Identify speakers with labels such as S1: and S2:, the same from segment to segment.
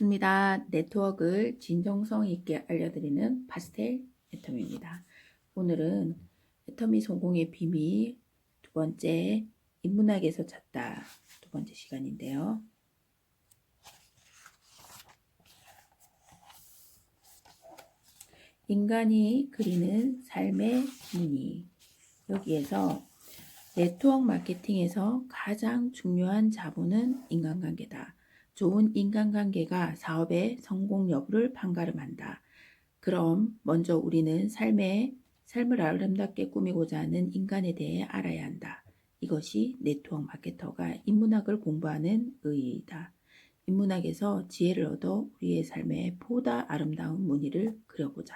S1: 반갑습니다. 네트워크를 진정성 있게 알려드리는 파스텔 애터미입니다. 오늘은 애터미 성공의 비밀 두 번째, 인문학에서 찾다 두 번째 시간인데요. 인간이 그리는 삶의 무늬. 여기에서 네트워크 마케팅에서 가장 중요한 자본은 인간관계다. 좋은 인간관계가 사업의 성공 여부를 판가름한다. 그럼 먼저 우리는 삶을 아름답게 꾸미고자 하는 인간에 대해 알아야 한다. 이것이 네트워크 마케터가 인문학을 공부하는 의의이다. 인문학에서 지혜를 얻어 우리의 삶에 보다 아름다운 무늬를 그려보자.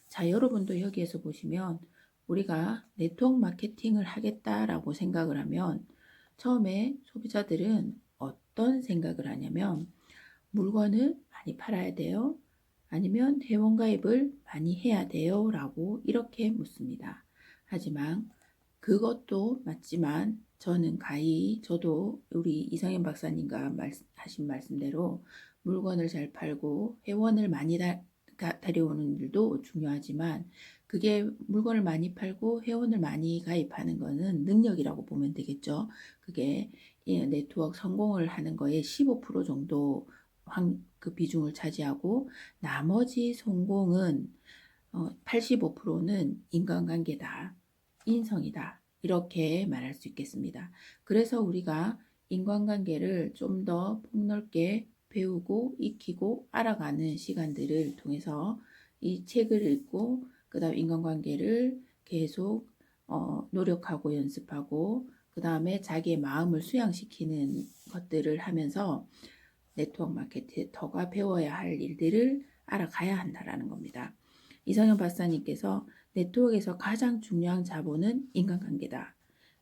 S1: 자, 여러분도 여기에서 보시면 우리가 네트워크 마케팅을 하겠다라고 생각을 하면 처음에 소비자들은 어떤 생각을 하냐면 물건을 많이 팔아야 돼요? 아니면 회원가입을 많이 해야 돼요? 라고 이렇게 묻습니다. 하지만 그것도 맞지만 저도 우리 이상현 박사님과 하신 말씀대로 물건을 잘 팔고 회원을 많이 데려오는 일도 중요하지만 그게 물건을 많이 팔고 회원을 많이 가입하는 거는 능력이라고 보면 되겠죠. 그게 네트워크 성공을 하는 거에 15% 정도 그 비중을 차지하고 나머지 성공은 85%는 인간관계다, 인성이다 이렇게 말할 수 있겠습니다. 그래서 우리가 인간관계를 좀 더 폭넓게 배우고 익히고 알아가는 시간들을 통해서 이 책을 읽고 그 다음 인간관계를 계속 노력하고 연습하고 그 다음에 자기의 마음을 수양시키는 것들을 하면서 네트워크 마케터가 배워야 할 일들을 알아가야 한다라는 겁니다. 이상현 박사님께서 네트워크에서 가장 중요한 자본은 인간관계다.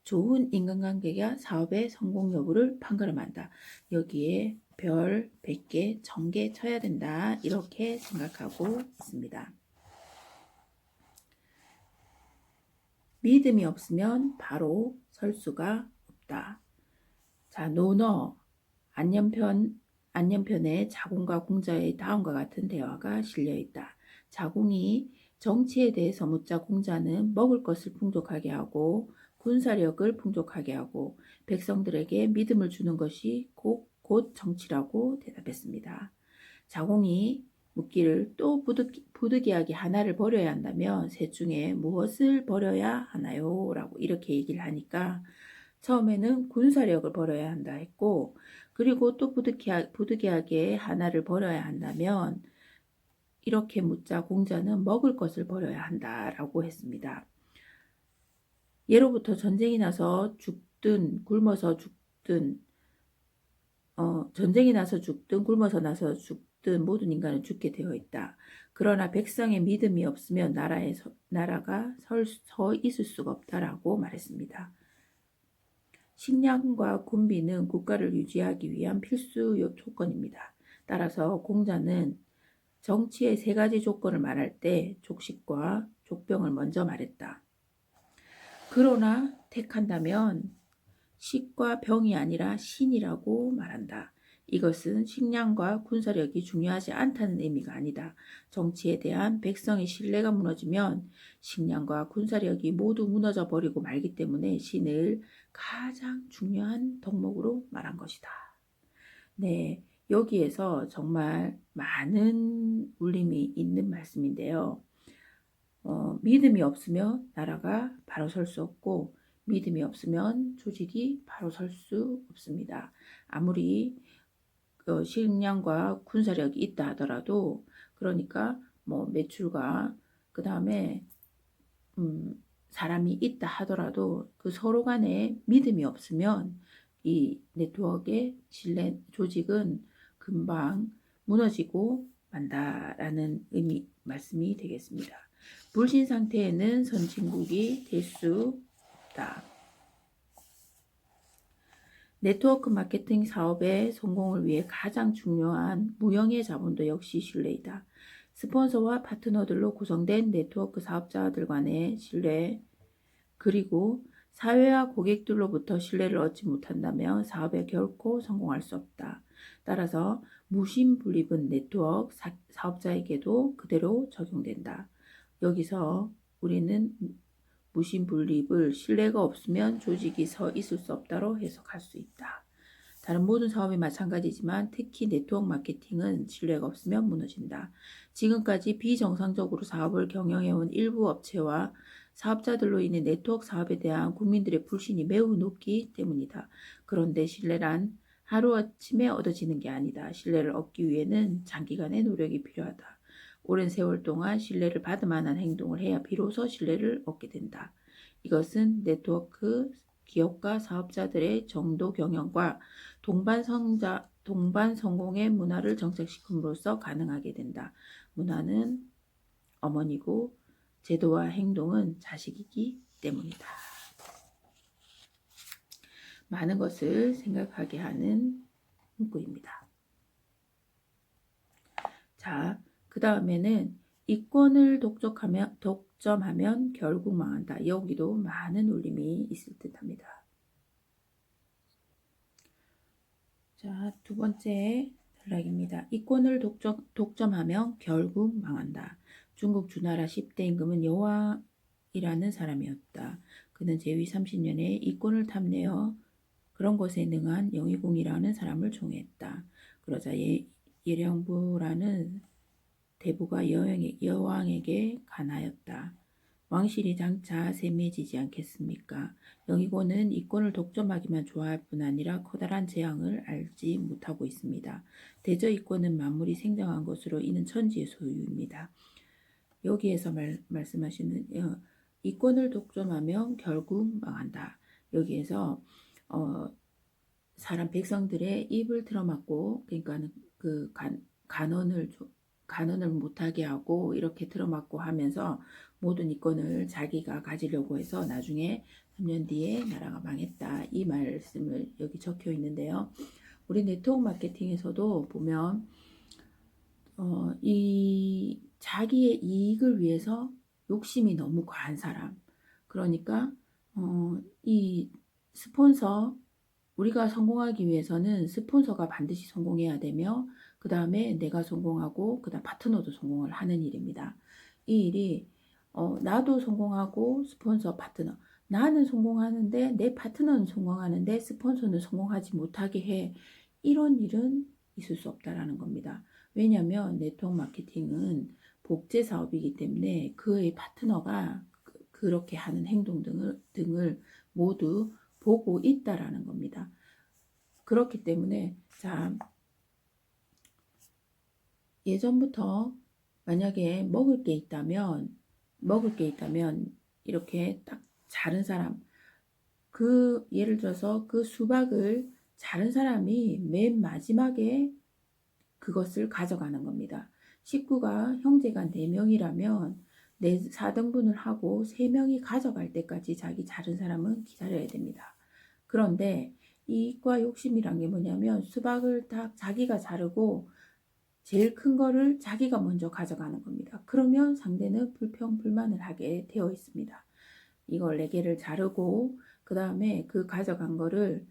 S1: 좋은 인간관계가 사업의 성공 여부를 판가름한다. 여기에 별 100개, 1000개 쳐야 된다. 이렇게 생각하고 있습니다. 믿음이 없으면 바로 설 수가 없다. 자, 노너 안녕편에 자공과 공자의 다음과 같은 대화가 실려 있다. 자공이 정치에 대해서 묻자 공자는 먹을 것을 풍족하게 하고 군사력을 풍족하게 하고 백성들에게 믿음을 주는 것이 곧 정치라고 대답했습니다. 자공이 묻기를 또 부득이하게 하나를 버려야 한다면 셋 중에 무엇을 버려야 하나요? 라고 이렇게 얘기를 하니까 처음에는 군사력을 버려야 한다 했고 그리고 또 부득이하게 하나를 버려야 한다면 이렇게 묻자 공자는 먹을 것을 버려야 한다라고 했습니다. 예로부터 전쟁이 나서 죽든 굶어서 죽든 전쟁이 나서 죽든 굶어서 나서 죽든 모든 인간은 죽게 되어 있다. 그러나 백성의 믿음이 없으면 나라가 서 있을 수가 없다라고 말했습니다. 식량과 군비는 국가를 유지하기 위한 필수 조건입니다. 따라서 공자는 정치의 3가지 조건을 말할 때 족식과 족병을 먼저 말했다. 그러나 택한다면 식과 병이 아니라 신이라고 말한다. 이것은 식량과 군사력이 중요하지 않다는 의미가 아니다. 정치에 대한 백성의 신뢰가 무너지면 식량과 군사력이 모두 무너져 버리고 말기 때문에 신을 가장 중요한 덕목으로 말한 것이다. 네, 여기에서 정말 많은 울림이 있는 말씀인데요. 믿음이 없으면 나라가 바로 설 수 없고 믿음이 없으면 조직이 바로 설 수 없습니다. 아무리 식량과 군사력이 있다 하더라도 그러니까 뭐 매출과 그 다음에 사람이 있다 하더라도 그 서로 간에 믿음이 없으면 이 네트워크의 조직은 금방 무너지고 만다라는 말씀이 되겠습니다. 불신 상태에는 선진국이 될 수 없다. 네트워크 마케팅 사업의 성공을 위해 가장 중요한 무형의 자본도 역시 신뢰이다. 스폰서와 파트너들로 구성된 네트워크 사업자들 간의 신뢰, 그리고 사회와 고객들로부터 신뢰를 얻지 못한다면 사업에 결코 성공할 수 없다. 따라서 무심불립은 네트워크 사업자에게도 그대로 적용된다. 여기서 우리는 무심불립을 신뢰가 없으면 조직이 서 있을 수 없다로 해석할 수 있다. 다른 모든 사업이 마찬가지지만 특히 네트워크 마케팅은 신뢰가 없으면 무너진다. 지금까지 비정상적으로 사업을 경영해온 일부 업체와 사업자들로 인해 네트워크 사업에 대한 국민들의 불신이 매우 높기 때문이다. 그런데 신뢰란 하루아침에 얻어지는 게 아니다. 신뢰를 얻기 위해는 장기간의 노력이 필요하다. 오랜 세월 동안 신뢰를 받을 만한 행동을 해야 비로소 신뢰를 얻게 된다. 이것은 네트워크 기업과 사업자들의 정도 경영과 동반 성공의 문화를 정착시킴으로써 가능하게 된다. 문화는 어머니고 제도와 행동은 자식이기 때문이다. 많은 것을 생각하게 하는 문구입니다. 자, 그 다음에는 이권을 독점하면 결국 망한다. 여기도 많은 울림이 있을 듯합니다. 자, 두 번째 단락입니다. 이권을 독점하면 결국 망한다. 중국 주나라 10대 임금은 여왕이라는 사람이었다. 그는 제위 30년에 이권을 탐내어 그런 것에 능한 영의공이라는 사람을 종했다. 그러자 예령부라는 대부가 여왕에게 간하였다. 왕실이 장차 셈해지지 않겠습니까? 영의고는 이권을 독점하기만 좋아할 뿐 아니라 커다란 재앙을 알지 못하고 있습니다. 대저 이권은 만물이 생장한 것으로 이는 천지의 소유입니다. 여기에서 말씀하시는 이권을 독점하면 결국 망한다. 여기에서 사람 백성들의 입을 틀어막고 그러니까 그 간언을 못하게 하고 이렇게 틀어막고 하면서 모든 이권을 자기가 가지려고 해서 나중에 3년 뒤에 나라가 망했다. 이 말씀을 여기 적혀 있는데요. 우리 네트워크 마케팅에서도 보면 이 자기의 이익을 위해서 욕심이 너무 과한 사람, 그러니까 이 스폰서, 우리가 성공하기 위해서는 스폰서가 반드시 성공해야 되며 그 다음에 내가 성공하고 그 다음 파트너도 성공을 하는 일입니다. 이 일이 나도 성공하고 스폰서 파트너, 나는 성공하는데 내 파트너는 성공하는데 스폰서는 성공하지 못하게 해. 이런 일은 있을 수 없다라는 겁니다. 왜냐하면 네트워크 마케팅은 복제 사업이기 때문에 그의 파트너가 그렇게 하는 행동 등을 모두 보고 있다라는 겁니다. 그렇기 때문에 자, 예전부터 만약에 먹을 게 있다면 이렇게 딱 자른 사람, 그 예를 들어서 그 수박을 자른 사람이 맨 마지막에 그것을 가져가는 겁니다. 식구가 형제가 4명이라면 4등분을 하고 3명이 가져갈 때까지 자기 자른 사람은 기다려야 됩니다. 그런데 이익과 욕심이란 게 뭐냐면 수박을 딱 자기가 자르고 제일 큰 거를 자기가 먼저 가져가는 겁니다. 그러면 상대는 불평불만을 하게 되어 있습니다. 이걸 4개를 자르고 그 다음에 그 가져간 거를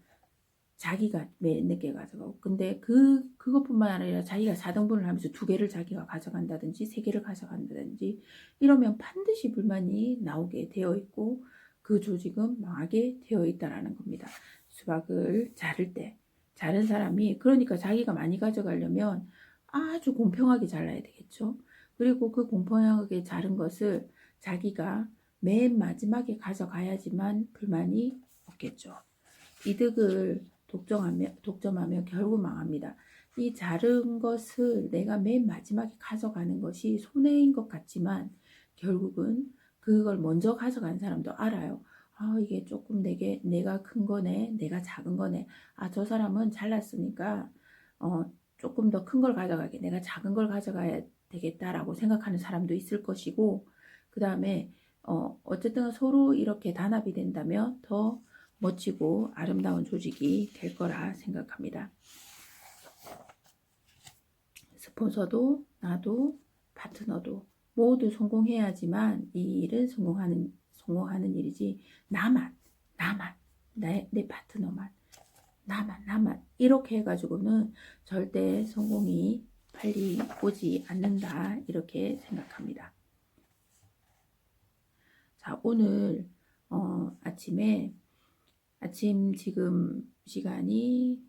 S1: 자기가 맨 늦게 가져가고, 근데 그것뿐만 아니라 자기가 4등분을 하면서 2개를 자기가 가져간다든지 3개를 가져간다든지 이러면 반드시 불만이 나오게 되어 있고 그 조직은 망하게 되어 있다라는 겁니다. 수박을 자를 때 자른 사람이, 그러니까 자기가 많이 가져가려면 아주 공평하게 잘라야 되겠죠. 그리고 그 공평하게 자른 것을 자기가 맨 마지막에 가져가야지만 불만이 없겠죠. 이득을 독점하면 결국 망합니다. 이 자른 것을 내가 맨 마지막에 가져가는 것이 손해인 것 같지만 결국은 그걸 먼저 가져간 사람도 알아요. 아, 이게 조금 내가 큰 거네, 내가 작은 거네. 아, 저 사람은 잘났으니까 조금 더 큰 걸 가져가게, 내가 작은 걸 가져가야 되겠다라고 생각하는 사람도 있을 것이고, 그 다음에 어쨌든 서로 이렇게 단합이 된다면 더 멋지고 아름다운 조직이 될 거라 생각합니다. 스폰서도 나도 파트너도 모두 성공해야지만 이 일은 성공하는 일이지, 나만 나만, 내 파트너만, 나만 이렇게 해가지고는 절대 성공이 빨리 오지 않는다 이렇게 생각합니다. 자, 오늘 아침 지금 시간이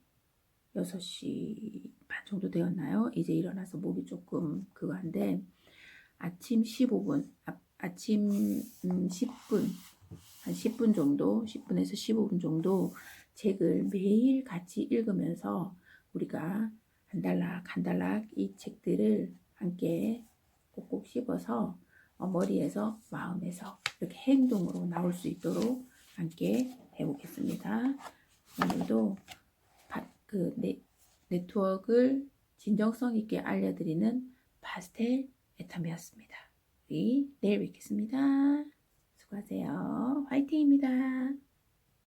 S1: 6시 반 정도 되었나요? 이제 일어나서 목이 조금 그거한데 아침 15분, 아침 10분, 한 10분 정도, 10분에서 15분 정도 책을 매일 같이 읽으면서 우리가 한 달락 이 책들을 함께 꼭꼭 씹어서 머리에서 마음에서 이렇게 행동으로 나올 수 있도록 함께 해보겠습니다. 오늘도 네트워크를 진정성 있게 알려드리는 파스텔 애탐이었습니다. 우리 내일 뵙겠습니다. 수고하세요. 화이팅입니다.